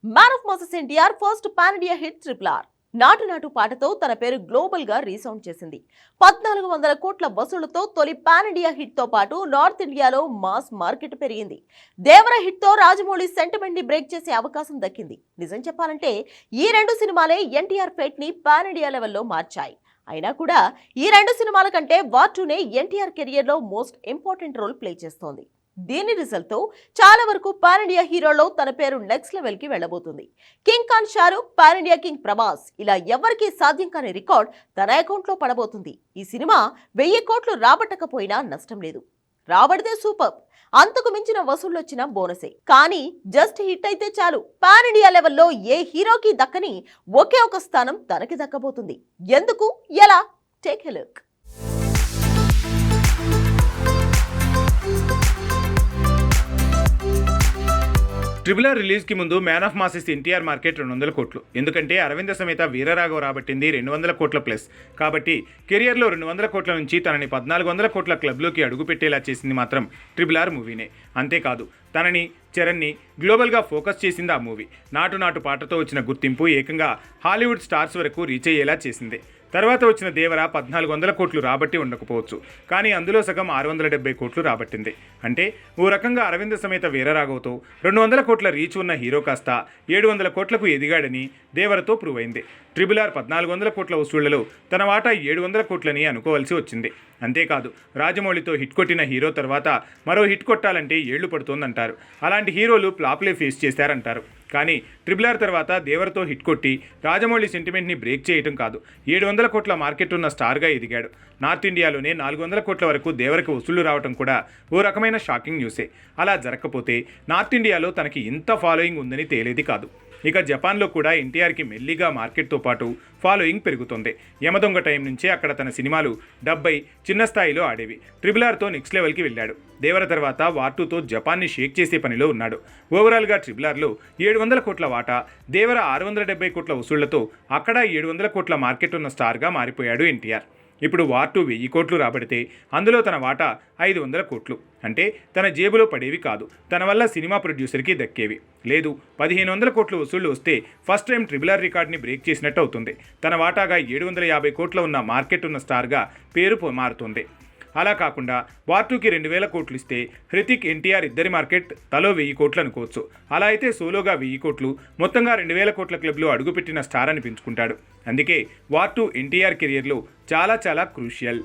Man of masses NTR first pan India hit triple R. నాటు నాటు పాటతో తన పేరు గ్లోబల్ గా రీసౌండ్ చేసింది. 1400 కోట్ల వసూళ్లతో తొలి పాన్ ఇండియా హిట్ తో పాటు నార్త్ ఇండియాలో మాస్ మార్కెట్ పెరిగింది. దేవర హిట్ తో రాజమౌళి సెంటిమెంట్ ని బ్రేక్ చేసే అవకాశం దక్కింది. నిజం చెప్పాలంటే ఈ రెండు సినిమాలే ఎన్టీఆర్ ఫేట్ ని పాన్ ఇండియా లెవెల్లో మార్చాయి. అయినా కూడా ఈ రెండు సినిమాల కంటే వార్ 2నే ఎన్టీఆర్ కెరియర్ లో మోస్ట్ ఇంపార్టెంట్ రోల్ ప్లే చేస్తోంది. దీని రిజల్ట్ తో చాలా వరకు పాన్ ఇండియా హీరోలో తన పేరు నెక్స్ట్ లెవెల్ కి వెళ్ళబోతుంది. King Khan Shahrukh, pan India king Prabhas, ఇలా ఎవరికీ సాధ్యం కాని రికార్డ్ తన అకౌంట్ లో పడబోతుంది. ఈ సినిమా 1000 కోట్లు రాబట్టకపోయినా నష్టం లేదు. రాబడితే సూపర్, అంతకు మించిన వసూళ్లు వచ్చిన బోనసే. కానీ జస్ట్ హిట్ అయితే చాలు, పాన్ ఇండియా లెవెల్లో ఏ హీరోకి దక్కని ఒకే ఒక స్థానం తనకి దక్కబోతుంది. ఎందుకు, ఎలా? Take a look. Triple R రిలీజ్కి ముందు man of masses NTR market 200 కోట్లు. ఎందుకంటే అరవింద సమేత వీరరాఘవ రాబట్టింది 200 కోట్ల ప్లస్. కాబట్టి కెరియర్లో 200 కోట్ల నుంచి తనని 1400 కోట్ల క్లబ్లోకి అడుగుపెట్టేలా చేసింది మాత్రం ట్రిపుల్ ఆర్ మూవీనే. అంతేకాదు, తనని చరణ్ని గ్లోబల్గా ఫోకస్ చేసింది ఆ మూవీ. నాటు నాటు పాటతో వచ్చిన గుర్తింపు ఏకంగా హాలీవుడ్ స్టార్స్ వరకు రీచ్ అయ్యేలా చేసింది. తర్వాత వచ్చిన దేవర 1400 కోట్లు రాబట్టి ఉండకపోవచ్చు, కానీ అందులో సగం 670 కోట్లు రాబట్టింది. అంటే ఓ రకంగా అరవింద సమేత వీరరాఘవతో 200 కోట్ల రీచ్ ఉన్న హీరో కాస్త 700 కోట్లకు ఎదిగాడని దేవరతో ప్రూవ్ అయింది. ట్రిపుల్ ఆర్ 1400 కోట్ల వసూళ్లలో తన వాటా 700 కోట్లని అనుకోవాల్సి వచ్చింది. అంతేకాదు, రాజమౌళితో హిట్ కొట్టిన హీరో తర్వాత మరో హిట్ కొట్టాలంటే ఏళ్లు పడుతోందంటారు. అలాంటి హీరోలు ఫ్లాప్లే ఫేస్ చేశారంటారు. కానీ ట్రిపుల్ ఆర్ తర్వాత దేవరతో హిట్ కొట్టి రాజమౌళి సెంటిమెంట్ని బ్రేక్ చేయటం కాదు, 700 కోట్ల మార్కెట్ ఉన్న స్టార్గా ఎదిగాడు. నార్త్ ఇండియాలోనే 400 కోట్ల వరకు దేవరకు వసూళ్లు రావడం కూడా ఓ రకమైన షాకింగ్ న్యూసే. అలా జరగకపోతే నార్త్ ఇండియాలో తనకి ఇంత ఫాలోయింగ్ ఉందని తేలేది కాదు. ఇక జపాన్లో కూడా ఎన్టీఆర్కి మెల్లిగా మార్కెట్తో పాటు ఫాలోయింగ్ పెరుగుతుంది. యమదొంగ టైం నుంచే అక్కడ తన సినిమాలు 70 చిన్న స్థాయిలో ఆడేవి. ట్రిపుల్ ఆర్తో నెక్స్ట్ లెవెల్కి వెళ్ళాడు. దేవర తర్వాత వార్ 2తో జపాన్ని షేక్ చేసే పనిలో ఉన్నాడు. ఓవరాల్గా ట్రిపుల్ ఆర్లో 700 కోట్ల వాటా, దేవర 670 కోట్ల వసూళ్లతో అక్కడ 700 కోట్ల మార్కెట్ ఉన్న స్టార్గా మారిపోయాడు ఎన్టీఆర్. ఇప్పుడు వార్ 2 1000 కోట్లు రాబడితే అందులో తన వాటా 500 కోట్లు. అంటే తన జేబులో పడేవి కాదు, తన వల్ల సినిమా ప్రొడ్యూసర్కి దక్కేవి. లేదు, 1500 కోట్ల వసూళ్లు వస్తే ఫస్ట్ టైం ట్రిపుల్ ఆర్ రికార్డ్ని బ్రేక్ చేసినట్టు అవుతుంది. తన వాటాగా 750 కోట్ల ఉన్న మార్కెట్ ఉన్న స్టార్గా పేరు మారుతుంది. అలా కాకుండా వార్ 2కి 2000 కోట్లు ఇస్తే హృతిక్, ఎన్టీఆర్ ఇద్దరి మార్కెట్ తలో 1000 కోట్లు అనుకోవచ్చు. అలా అయితే సోలోగా 1000 కోట్లు, మొత్తంగా 2000 కోట్ల క్లబ్లో అడుగుపెట్టిన స్టార్ అని పెంచుకుంటాడు. అందుకే వార్ 2 ఎన్టీఆర్ కెరియర్లో చాలా చాలా క్రూషియల్.